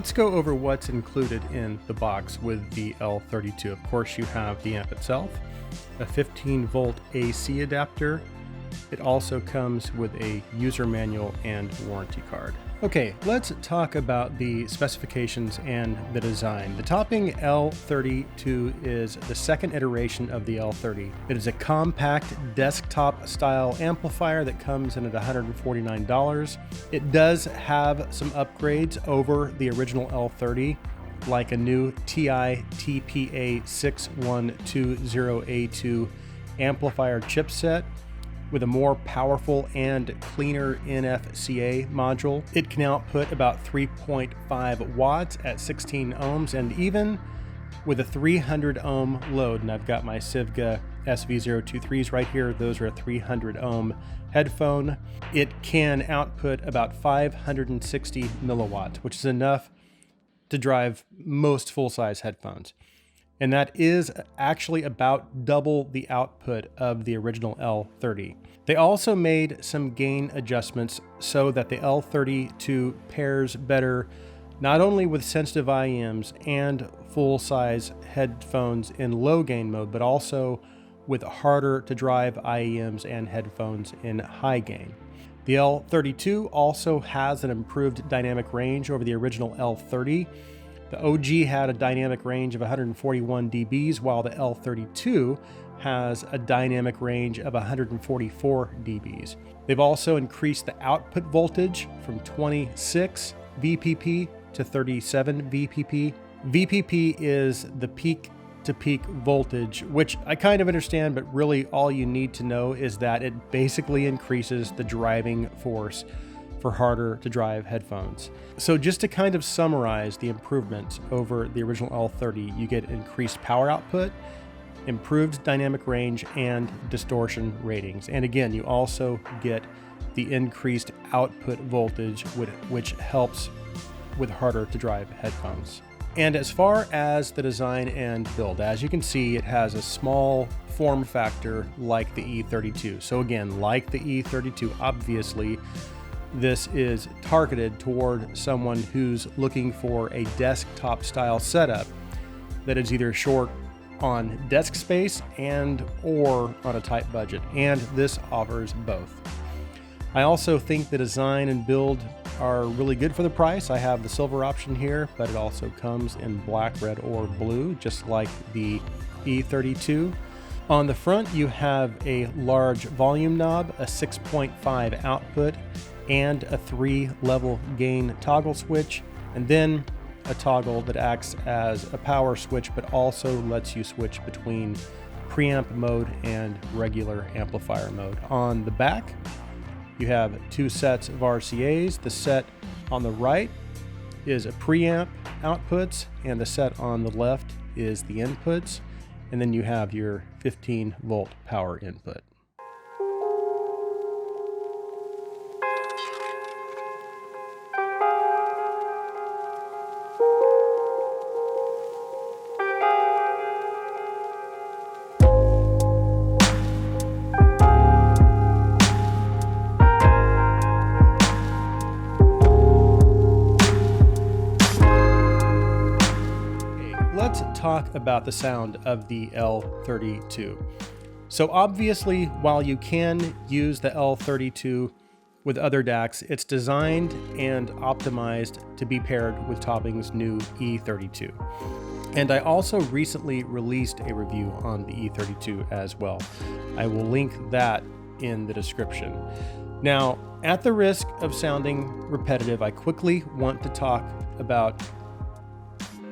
let's go over what's included in the box with the L30 II. Of course, you have the amp itself, a 15-volt AC adapter. It also comes with a user manual and warranty card. Okay, let's talk about the specifications and the design. The topping L30 II is the second iteration of the L30. It is a compact desktop style amplifier that comes in at $149. It does have some upgrades over the original L30, like a new TI TPA 6120A2 amplifier chipset with a more powerful and cleaner NFCA module. It can output about 3.5 watts at 16 ohms, and even with a 300 ohm load, and I've got my Sivga SV023s right here, those are a 300 ohm headphone, it can output about 560 milliwatts, which is enough to drive most full-size headphones. And that is actually about double the output of the original L30. They also made some gain adjustments so that the L30 II pairs better not only with sensitive IEMs and full-size headphones in low gain mode, but also with harder to drive IEMs and headphones in high gain. The L30 II also has an improved dynamic range over the original L30. The OG had a dynamic range of 141 dBs, while the L30 II has a dynamic range of 144 dBs. They've also increased the output voltage from 26 VPP to 37 VPP. VPP is the peak-to-peak voltage, which I kind of understand, but really all you need to know is that it basically increases the driving force for harder to drive headphones. So just to kind of summarize the improvements over the original L30, you get increased power output, improved dynamic range, and distortion ratings. And again, you also get the increased output voltage, which helps with harder to drive headphones. And as far as the design and build, as you can see, it has a small form factor like the E32. So again, like the E32, obviously, this is targeted toward someone who's looking for a desktop style setup that is either short on desk space and or on a tight budget, and this offers both. I also think the design and build are really good for the price. I have the silver option here, but it also comes in black, red, or blue, just like the E32. On the front, you have a large volume knob, a 6.5 output, and a 3-level gain toggle switch, and then a toggle that acts as a power switch but also lets you switch between preamp mode and regular amplifier mode. On the back, you have 2 sets of RCAs. The set on the right is a preamp outputs, and the set on the left is the inputs, and then you have your 15-volt power input. Let's talk about the sound of the L30 II. So obviously, while you can use the L30 II with other DACs, it's designed and optimized to be paired with Topping's new E32. And I also recently released a review on the E32 II as well. I will link that in the description. Now, at the risk of sounding repetitive, I quickly want to talk about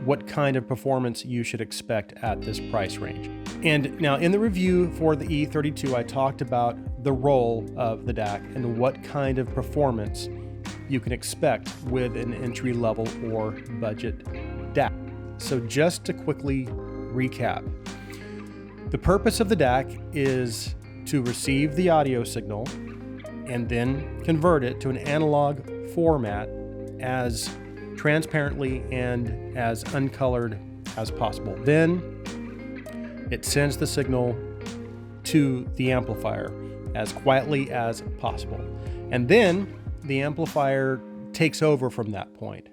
what kind of performance you should expect at this price range. And now in the review for the E32 II, I talked about the role of the DAC and what kind of performance you can expect with an entry-level or budget DAC. So just to quickly recap, the purpose of the DAC is to receive the audio signal and then convert it to an analog format as transparently and as uncolored as possible. Then it sends the signal to the amplifier as quietly as possible. And then the amplifier takes over from that point.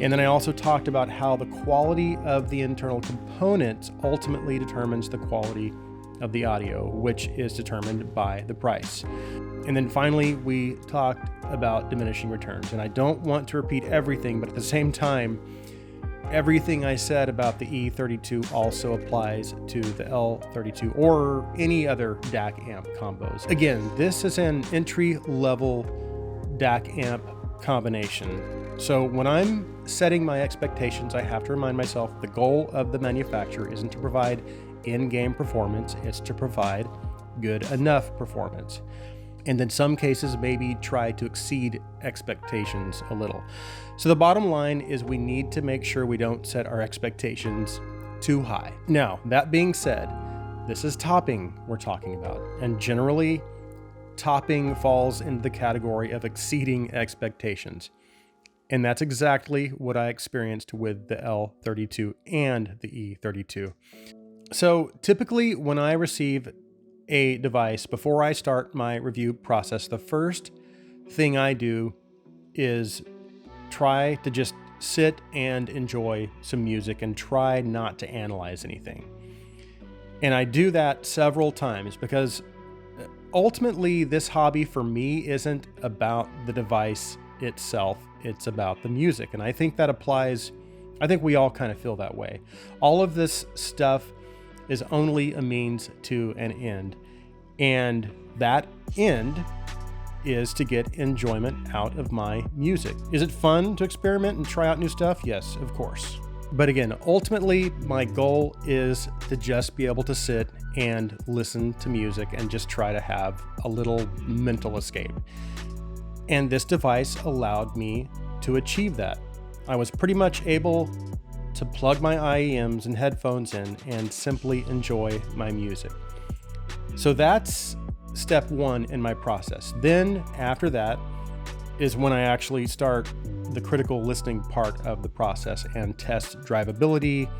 And then I also talked about how the quality of the internal components ultimately determines the quality of the audio, which is determined by the price. And then finally, we talked about diminishing returns. And I don't want to repeat everything, but at the same time, everything I said about the E32 also applies to the L32 or any other DAC amp combos. Again, this is an entry-level DAC amp combination. So when I'm setting my expectations, I have to remind myself the goal of the manufacturer isn't to provide in-game performance, it's to provide good enough performance. And in some cases, maybe try to exceed expectations a little. So the bottom line is we need to make sure we don't set our expectations too high. Now, that being said, this is topping we're talking about. And generally, topping falls into the category of exceeding expectations. And that's exactly what I experienced with the L32 and the E32. So typically when I receive a device, before I start my review process, the first thing I do is try to just sit and enjoy some music and try not to analyze anything. And I do that several times because ultimately this hobby for me isn't about the device itself, it's about the music. And I think that applies, I think we all kind of feel that way. All of this stuff is only a means to an end. And that end is to get enjoyment out of my music. Is it fun to experiment and try out new stuff? Yes, of course. But again, ultimately, my goal is to just be able to sit and listen to music and just try to have a little mental escape. And this device allowed me to achieve that. I was pretty much able to plug my IEMs and headphones in and simply enjoy my music. So that's step one in my process. Then after that is when I actually start the critical listening part of the process and test drivability,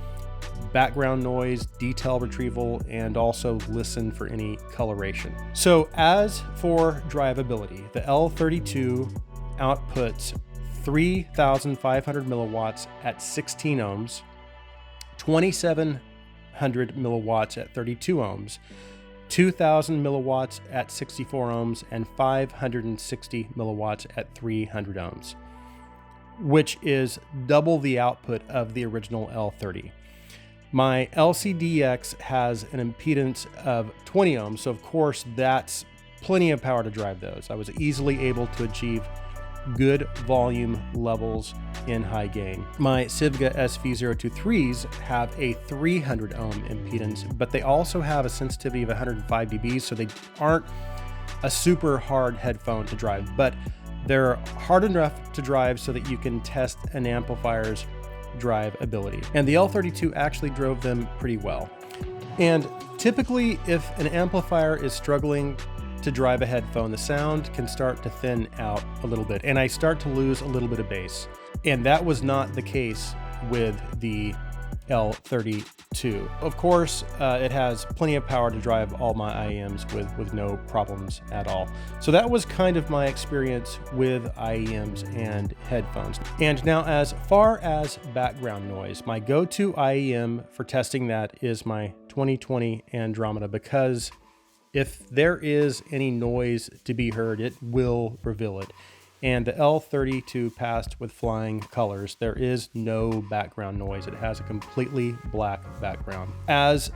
background noise, detail retrieval, and also listen for any coloration. So as for drivability, the L32 outputs 3,500 milliwatts at 16 ohms, 2,700 milliwatts at 32 ohms, 2,000 milliwatts at 64 ohms, and 560 milliwatts at 300 ohms, which is double the output of the original L30. My LCDX has an impedance of 20 ohms, so of course that's plenty of power to drive those. I was easily able to achieve good volume levels in high gain. My Civga SV023s have a 300 ohm impedance, but they also have a sensitivity of 105 dB, so they aren't a super hard headphone to drive, but they're hard enough to drive so that you can test an amplifier's drive ability. And the L32 actually drove them pretty well. And typically, if an amplifier is struggling to drive a headphone, the sound can start to thin out a little bit, and I start to lose a little bit of bass. And that was not the case with the L32. Of course, it has plenty of power to drive all my IEMs with no problems at all. So that was kind of my experience with IEMs and headphones. And now as far as background noise, my go-to IEM for testing that is my 2020 Andromeda, because if there is any noise to be heard, it will reveal it. And the L32 passed with flying colors. There is no background noise. It has a completely black background. As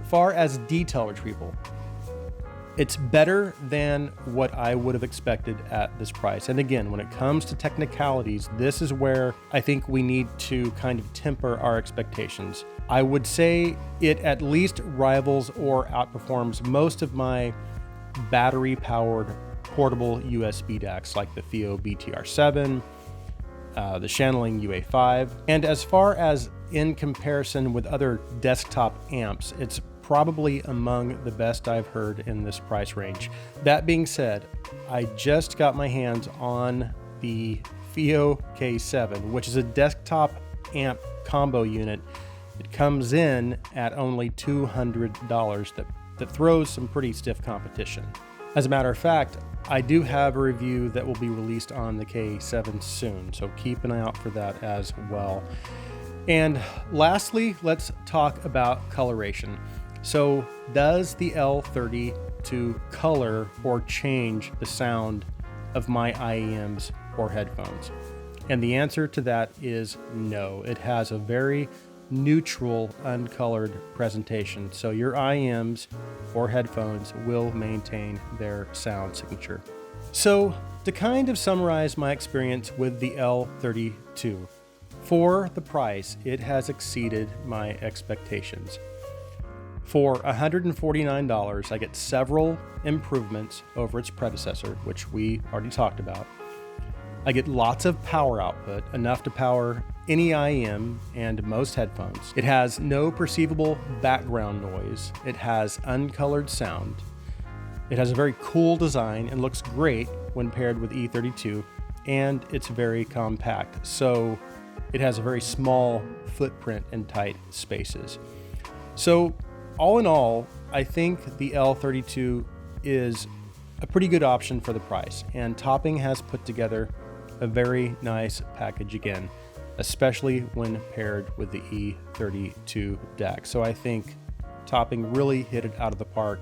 far as detail retrieval, it's better than what I would have expected at this price. And again, when it comes to technicalities, this is where I think we need to kind of temper our expectations. I would say it at least rivals or outperforms most of my battery-powered portable USB DACs like the Theo BTR7, the Shanling UA5. And as far as in comparison with other desktop amps, it's probably among the best I've heard in this price range. That being said, I just got my hands on the Theo K7, which is a desktop amp combo unit. It comes in at only $200 that throws some pretty stiff competition. As a matter of fact, I do have a review that will be released on the K7 soon, so keep an eye out for that as well. And lastly, let's talk about coloration. So does the L30 II color or change the sound of my IEMs or headphones? And the answer to that is no. It has a very neutral, uncolored presentation. So your IEMs or headphones will maintain their sound signature. So to kind of summarize my experience with the L30 II, for the price, it has exceeded my expectations. For $149, I get several improvements over its predecessor, which we already talked about. I get lots of power output, enough to power any IEM and most headphones. It has no perceivable background noise. It has uncolored sound. It has a very cool design and looks great when paired with E32, and it's very compact, so it has a very small footprint in tight spaces. So all in all, I think the L30 II is a pretty good option for the price, and Topping has put together a very nice package again, especially when paired with the E32 DAC. So I think Topping really hit it out of the park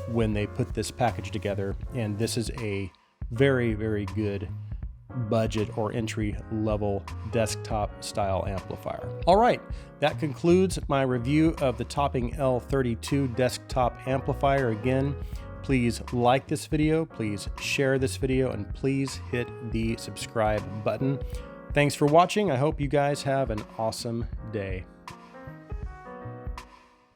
when they put this package together, and this is a very, very good budget or entry level desktop style amplifier. All right, that concludes my review of the Topping L30 II desktop amplifier. Again, please like this video, please share this video, and please hit the subscribe button. Thanks for watching. I hope you guys have an awesome day.